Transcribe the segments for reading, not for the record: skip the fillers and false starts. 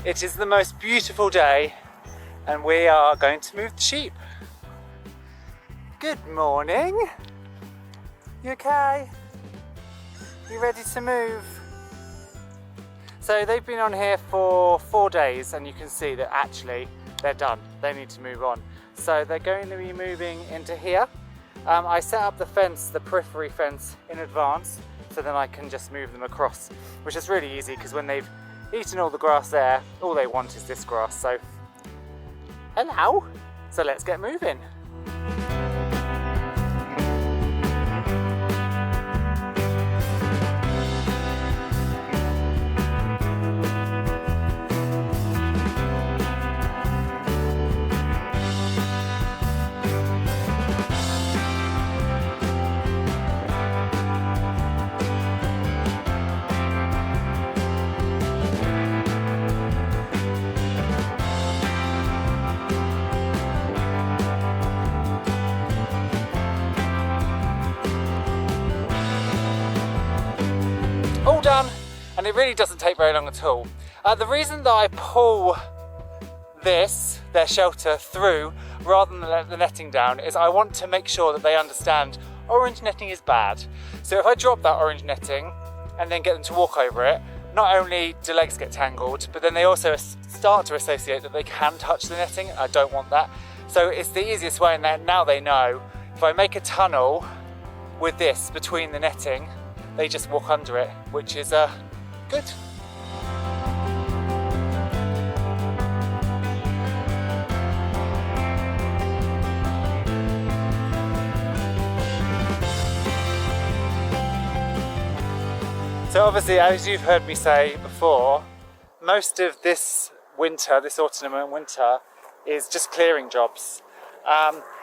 It is the most beautiful day and we are going to move the sheep. Good morning. You okay? You ready to move? So they've been on here for 4 days and you can see that actually they're done. They need to move on. So they're going to be moving into here. I set up the fence, the periphery fence in advance so then I can just move them across, which is really easy because when they've eaten all the grass there, all they want is this grass. So, hello. So let's get moving. All done, and it really doesn't take very long at all. The reason that I pull their shelter through rather than let the netting down is I want to make sure that they understand orange netting is bad. So if I drop that orange netting and then get them to walk over it, not only do legs get tangled, but then they also start to associate that they can touch the netting. I don't want that. So it's the easiest way, and now they know if I make a tunnel with this between the netting, they just walk under it, which is good. So obviously, as you've heard me say before, most of this winter, this autumn and winter, is just clearing jobs.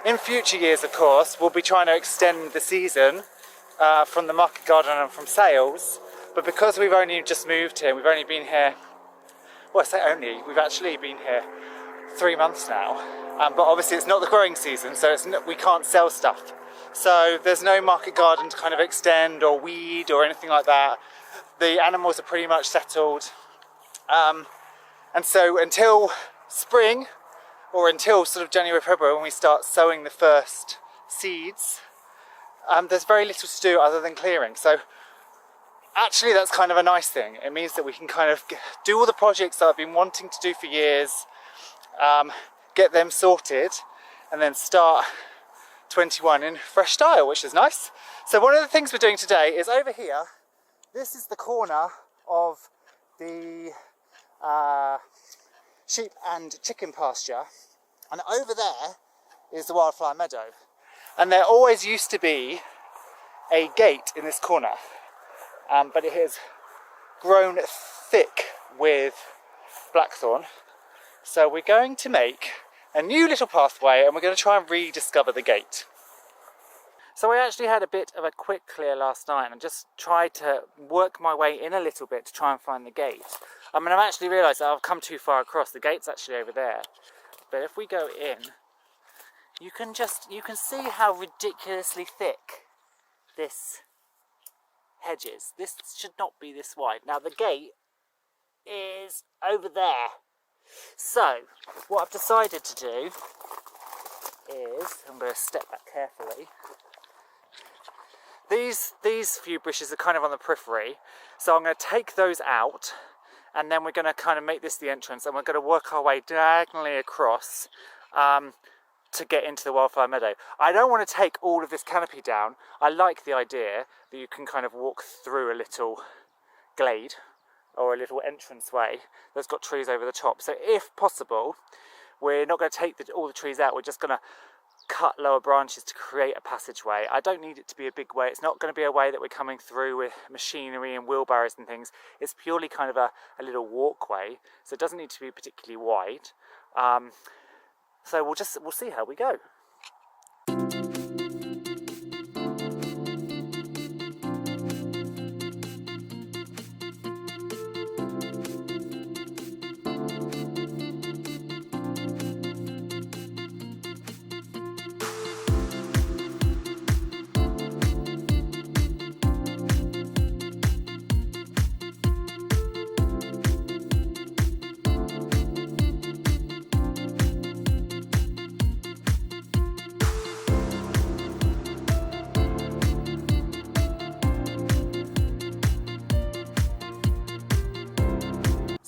In future years, of course, we'll be trying to extend the season from the market garden and from sales, but because we've only just moved here, we've only been here, well I say only, we've actually been here 3 months now, but obviously it's not the growing season, so we can't sell stuff. So there's no market garden to kind of extend or weed or anything like that. The animals are pretty much settled, and so until spring, or until sort of January, February, when we start sowing the first seeds, there's very little to do other than clearing. So actually that's kind of a nice thing. It means that we can kind of do all the projects that I've been wanting to do for years, get them sorted, and then start 21 in fresh style, which is nice. So one of the things we're doing today is over here. This is the corner of the sheep and chicken pasture, and over there is the wildflower meadow. And there always used to be a gate in this corner, but it has grown thick with blackthorn. So we're going to make a new little pathway and we're going to try and rediscover the gate. So I actually had a bit of a quick clear last night and just tried to work my way in a little bit to try and find the gate. I mean, I've actually realised that I've come too far across. The gate's actually over there. But if we go in, you can see how ridiculously thick this hedge is. This should not be this wide. Now the gate is over there. So what I've decided to do is, I'm going to step back carefully. These few bushes are kind of on the periphery, so I'm going to take those out, and then we're going to kind of make this the entrance, and we're going to work our way diagonally across to get into the wildflower meadow. I don't want to take all of this canopy down. I like the idea that you can kind of walk through a little glade or a little entrance way that's got trees over the top. So if possible, we're not going to take all the trees out, we're just going to cut lower branches to create a passageway. I don't need it to be a big way. It's not going to be a way that we're coming through with machinery and wheelbarrows and things. It's purely kind of a little walkway, so it doesn't need to be particularly wide. So we'll see how we go.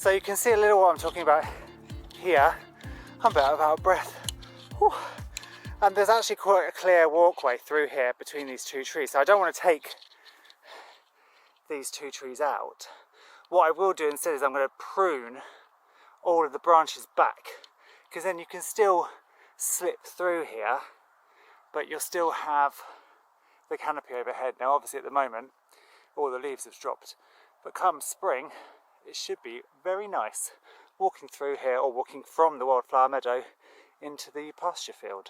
So you can see a little what I'm talking about here. I'm about out of breath. Whew. And there's actually quite a clear walkway through here between these two trees. So I don't want to take these two trees out. What I will do instead is I'm going to prune all of the branches back, because then you can still slip through here, but you'll still have the canopy overhead. Now obviously at the moment all the leaves have dropped, but come spring it should be very nice walking through here or walking from the wildflower meadow into the pasture field.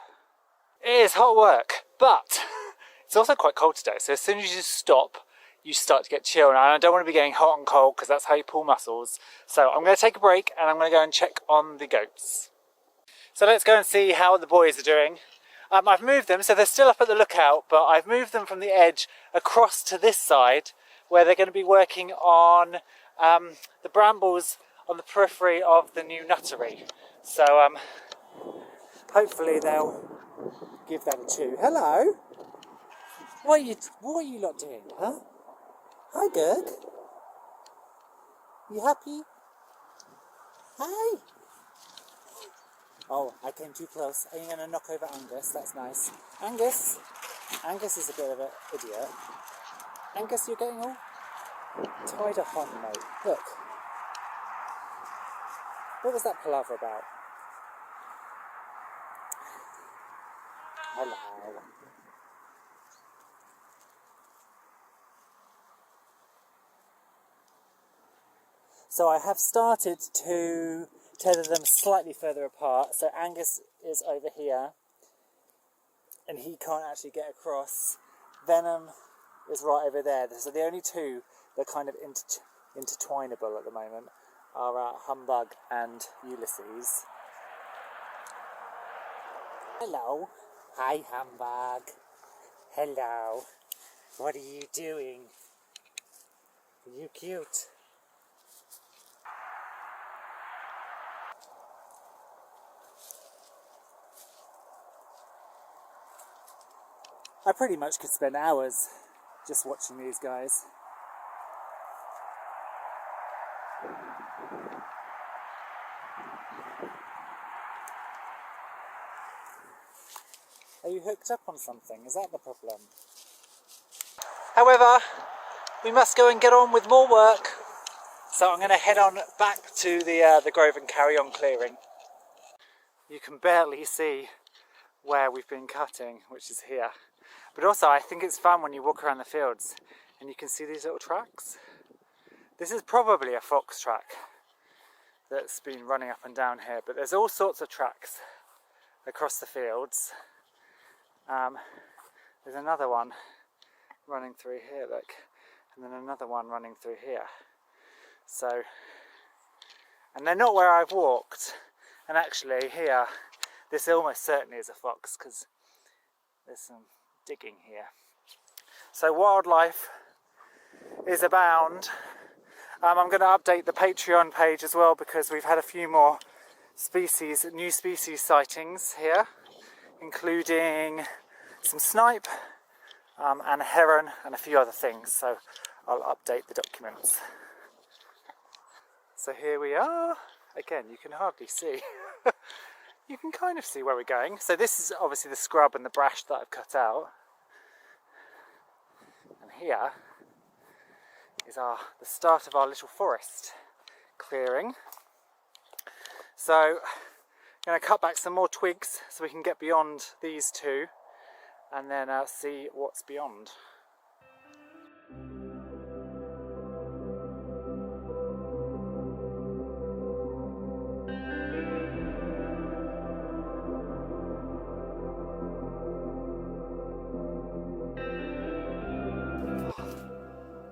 It is hot work, but it's also quite cold today, so as soon as you just stop you start to get chill. And I don't want to be getting hot and cold because that's how you pull muscles. So I'm going to take a break and I'm going to go and check on the goats. So let's go and see how the boys are doing. I've moved them, so they're still up at the lookout, but I've moved them from the edge across to this side where they're going to be working on the brambles on the periphery of the new nuttery. So hopefully they'll give that a chew. Hello! What are you lot doing, huh? Hi, Gurg. You happy? Hi! Oh, I came too close. Are you going to knock over Angus? That's nice. Angus! Angus is a bit of an idiot. Angus, you're getting all tied up on, mate. Look. What was that palaver about? Hello. So I have started to tether them slightly further apart. So Angus is over here and he can't actually get across. Venom is right over there. So the only two that are kind of intertwinable at the moment are Humbug and Ulysses. Hello. Hi, Humbug. Hello. What are you doing? Are you cute? I pretty much could spend hours just watching these guys. Are you hooked up on something? Is that the problem? However, we must go and get on with more work. So I'm going to head on back to the grove and carry on clearing. You can barely see where we've been cutting, which is here. But also I think it's fun when you walk around the fields and you can see these little tracks. This is probably a fox track that's been running up and down here, but there's all sorts of tracks across the fields. There's another one running through here, look, and then another one running through here. So, and they're not where I've walked, and actually here, this almost certainly is a fox because there's some digging here. So wildlife is abound. I'm going to update the Patreon page as well because we've had a few more new species sightings here, including some snipe and a heron and a few other things. So I'll update the documents. So here we are. Again, you can hardly see. You can kind of see where we're going. So this is obviously the scrub and the brash that I've cut out. And here is the start of our little forest clearing. So I'm going to cut back some more twigs so we can get beyond these two and then see what's beyond.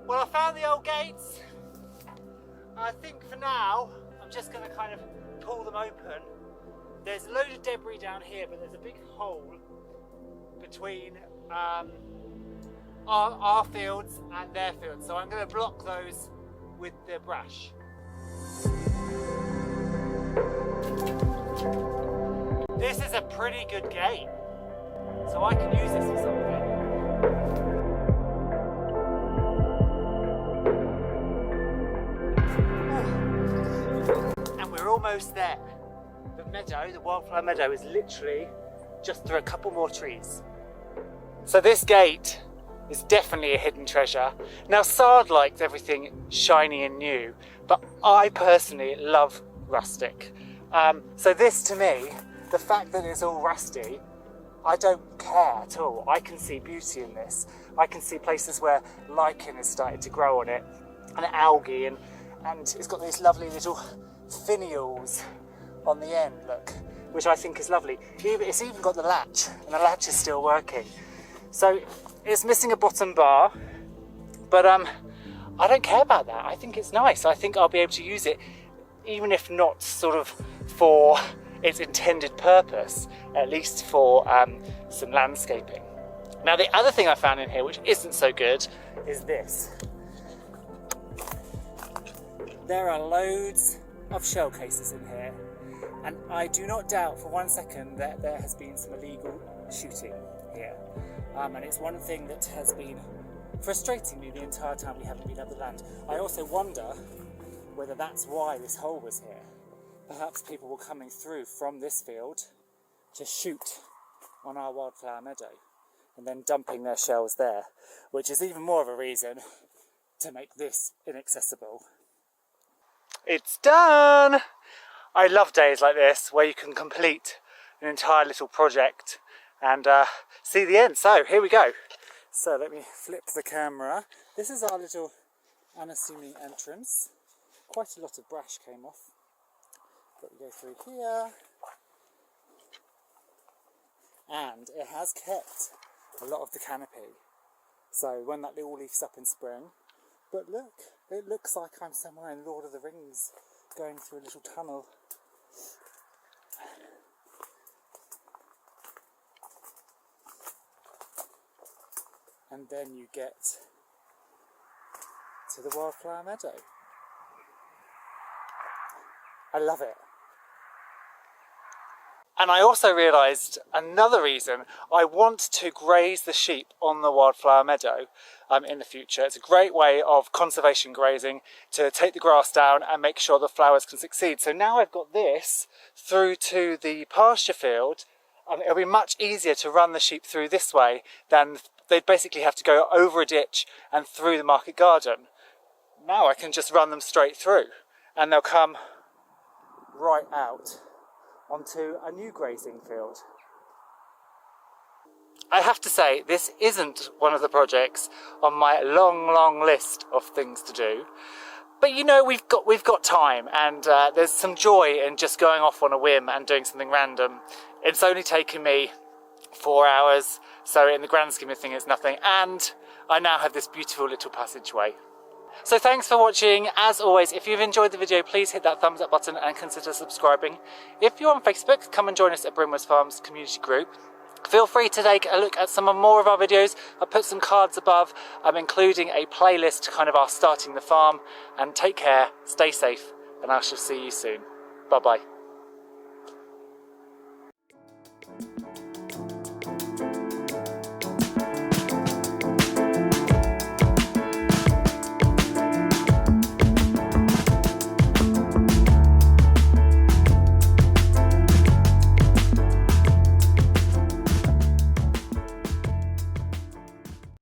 Well, I found the old gates. I think for now, I'm just going to kind of pull them open. There's a load of debris down here, but there's a big hole between our fields and their fields. So I'm going to block those with the brush. This is a pretty good gate, so I can use this for something. almost there. The meadow, the wildflower meadow, is literally just through a couple more trees. So this gate is definitely a hidden treasure. Now Sard likes everything shiny and new, but I personally love rustic. So this to me, the fact that it's all rusty, I don't care at all. I can see beauty in this. I can see places where lichen has started to grow on it, and algae, and it's got these lovely little finials on the end, look, which I think is lovely. It's even got the latch, and the latch is still working. So it's missing a bottom bar, but I don't care about that. I think it's nice. I think I'll be able to use it, even if not sort of for its intended purpose, at least for some landscaping. Now the other thing I found in here, which isn't so good, is this. There are loads of shell cases in here, and I do not doubt for 1 second that there has been some illegal shooting here. And it's one thing that has been frustrating me the entire time we haven't been able to land. I also wonder whether that's why this hole was here. Perhaps people were coming through from this field to shoot on our wildflower meadow and then dumping their shells there, which is even more of a reason to make this inaccessible. It's done! I love days like this where you can complete an entire little project and see the end. So here we go. So let me flip the camera. This is our little unassuming entrance. Quite a lot of brash came off. But we go through here. And it has kept a lot of the canopy. So when that all leaves up in spring. But look, it looks like I'm somewhere in Lord of the Rings going through a little tunnel. And then you get to the wildflower meadow. I love it. And I also realised another reason I want to graze the sheep on the wildflower meadow in the future. It's a great way of conservation grazing to take the grass down and make sure the flowers can succeed. So now I've got this through to the pasture field. It'll be much easier to run the sheep through this way than they'd basically have to go over a ditch and through the market garden. Now I can just run them straight through and they'll come right out onto a new grazing field. I have to say, this isn't one of the projects on my long list of things to do. But you know, we've got time, and there's some joy in just going off on a whim and doing something random. It's only taken me 4 hours, so in the grand scheme of things it's nothing, and I now have this beautiful little passageway. So thanks for watching. As always, if you've enjoyed the video, please hit that thumbs up button and consider subscribing. If you're on Facebook, come and join us at Brimwood Farm's community group. Feel free to take a look at some more of our videos. I'll put some cards above, including a playlist kind of our starting the farm. And take care, stay safe, and I shall see you soon. Bye bye.